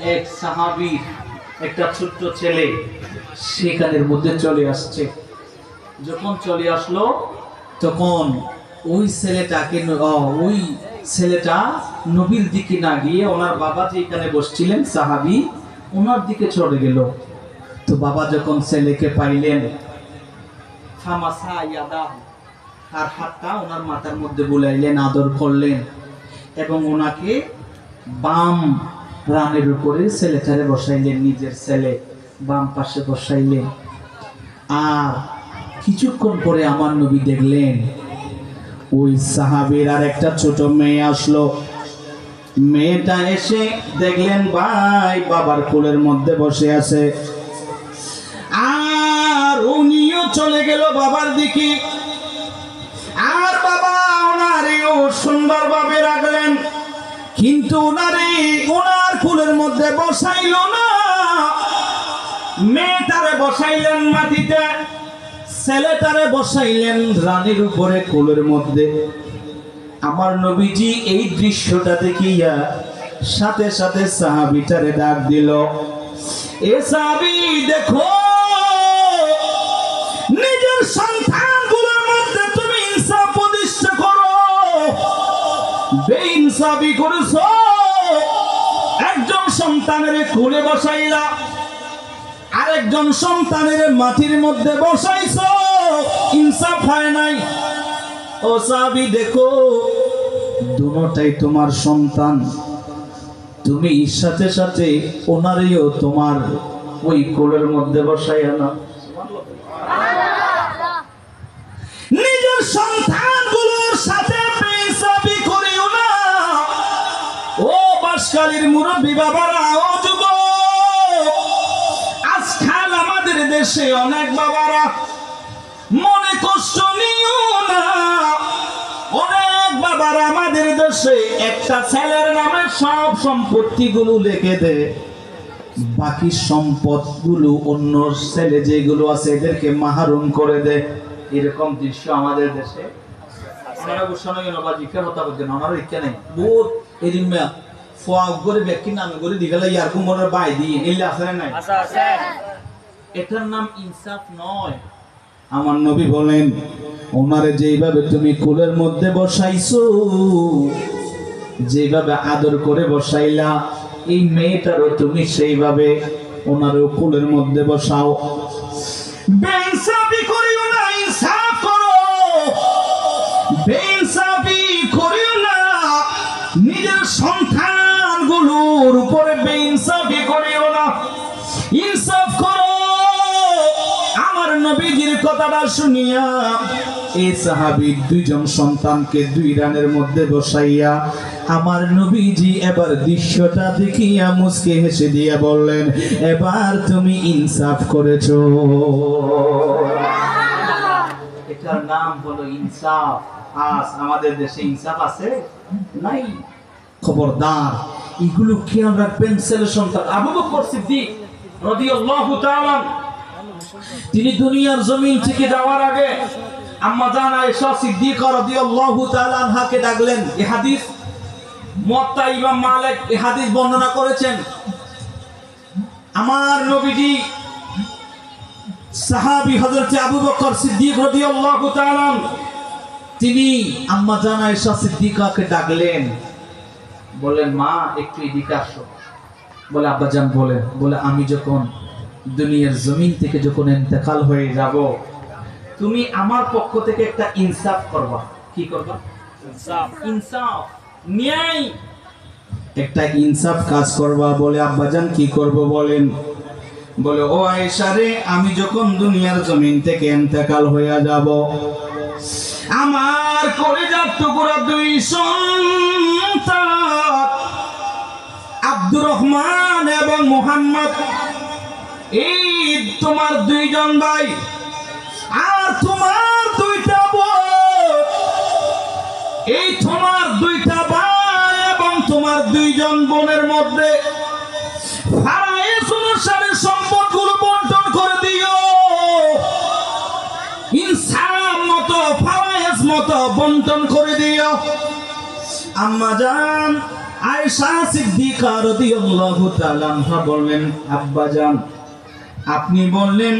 এক সাহাবী একটা ছোট্ট ছেলে সেখানের মধ্যে চলে আসছে। যখন চলে আসলো তখন ওই ছেলেটা নবীর দিকে না গিয়ে ওনার বাবা যে এখানে বসছিলেন সাহাবী ওনার দিকে চলে গেল। তো বাবা যখন ছেলেকে পাইলেন ফামাসা ইয়াদাহু, তার হাতটা ওনার মাথার মধ্যে বুলাইলেন, আদর করলেন এবং ওনাকে বাম রানের উপরে ছেলেটারে বসাইলেন, নিজের ছেলে বাম পাশে বসাইলেন। আর কিছুক্ষণ পরে আমার নবী দেখলেন ওই সাহাবীর আর একটা ছোট মেয়ে আসলো। মেয়েটা এসে দেখলেন ভাই বাবার কোলের মধ্যে বসে আছে, আর উনিও চলে গেল বাবার দিকে। আর বাবা ওনারেও সুন্দরভাবে রাখলেন, কিন্তু ওনার কোলের মধ্যে বসাইল না, মেয়েটারে বসাইলেন মাটিতে, ছেলেটারে বসাইলেন রানীর উপরে কোলের মধ্যে। আমার নবীজি এই দৃশ্যটা দেখিয়া সাথে সাথে সাহাবীটারে ডাক দিল, এ সাহাবী দেখো, নিজের সন্তানগুলোর মধ্যে তুমি ইনসাফ প্রতিষ্ঠা করো, বেইনসাফি করেছো। একজন সন্তানের কোলে বসাইলা, আরেকজন সন্তানের মাটির মধ্যে বসাইছো, ইনসাফ হয় নাই। ও সাহাবী দেখো, দুটোটাই তোমার সন্তান, তুমি সাথে সাথে ওনারেও তোমার ওই কোলের মধ্যে বসাইয়া না। নিজের সন্তানগুলোর সাথে বেইনসাফি করিও না। ও বাসকালীর মুরব্বী বাবারা, ও যুবক, আজকাল আমাদের দেশে অনেক বাবারা মনে কষ্ট নিও না। অনেক বাবারা আমাদের দেশে একটা ছেলের নামে সব সম্পত্তিগুলো লিখে দেয়, বাকি সম্পদগুলো অন্য ছেলে যেগুলো আছে এদেরকে মাহরুম করে দেয়। এরকম দৃশ্য আমাদের দেশে এটার নাম ইনসাফ নয়। আমার নবী বলেন, ওনারে যেইভাবে তুমি কোলের মধ্যে বসাইছো, যেভাবে আদর করে বসাইলা, এই মেয়েটারও তুমি সেইভাবে ওনারও কোলের মধ্যে বসাও। বেইনসাফি করিও না, ইনসাফ করো। বেইনসাফি করিও না, নিজের সন্তানগুলোর উপরে বেইনসাফি করিও না, ইনসাফ করো। আমার নবীজির কথাটা শুনিয়া এই সাহাবীর দুইজন সন্তানকে দুই রানের মধ্যে বসাইয়া আমার নবীজি এবার দৃশ্যটা দেখিয়া মুচকে হেসে দিয়া বললেন, এবার তুমি ইনসাফ করেছো। এটার নাম হলো ইনসাফ। আজ আমাদের দেশে ইনসাফ আছে নাই? খবরদার, এগুলো খেয়াল রাখবেন। ছেলের সন্তান আবু বকর সিদ্দিক রাদিয়াল্লাহু তাআলা তিনি দুনিয়ার জমিন থেকে যাওয়ার আগে আম্মা জান আয়েশা সিদ্দিকা রাদিয়াল্লাহু তাআলা আনহাকে ডাকলেন। এই হাদিস মুয়াত্তা ইমাম মালিক এই হাদিস বর্ণনা করেছেন। আমার নবীজি সাহাবী হযরত আবু বকর সিদ্দিক রাদিয়াল্লাহু তাআলা তিনি আম্মা জান আয়েশা সিদ্দিকাকে ডাকলেন, বললেন, মা একটু এদিকে আসো। বলে, আব্বা জান বলেন। বলে, আমি যখন দুনিয়ার জমিন থেকে যখন ইন্তেকাল হয়ে যাব, তুমি আমার পক্ষ থেকে একটা ইনসাফ করবা। কি করবা? ইনসাফ, ন্যায়, একটা ইনসাফ কাজ করবা। বলে, আব্বাজান কি করব বলেন। বলে, ও আয়েশা রে, আমি যখন দুনিয়ার জমিন থেকে ইন্তেকাল হয়ে যাব, আমার কলিজার টুকরা দুই সন্তান আব্দুর রহমান এবং মুহাম্মদ, এই তোমার দুইজন ভাই আর তোমার দুইটা বোন, এই তোমার দুইটা ভাই এবং তোমার দুইজন বোনের মধ্যে ফারায়েজ অনুসারে সম্পদগুলো বন্টন করে দিও। ইনসাফ মতো, ফারায়েজ মতো বন্টন করে দিও। আম্মা জান আয়েশা সিদ্দিকা রাদিয়াল্লাহু তাআলা আনহা বললেন, আব্বাজান আপনি বললেন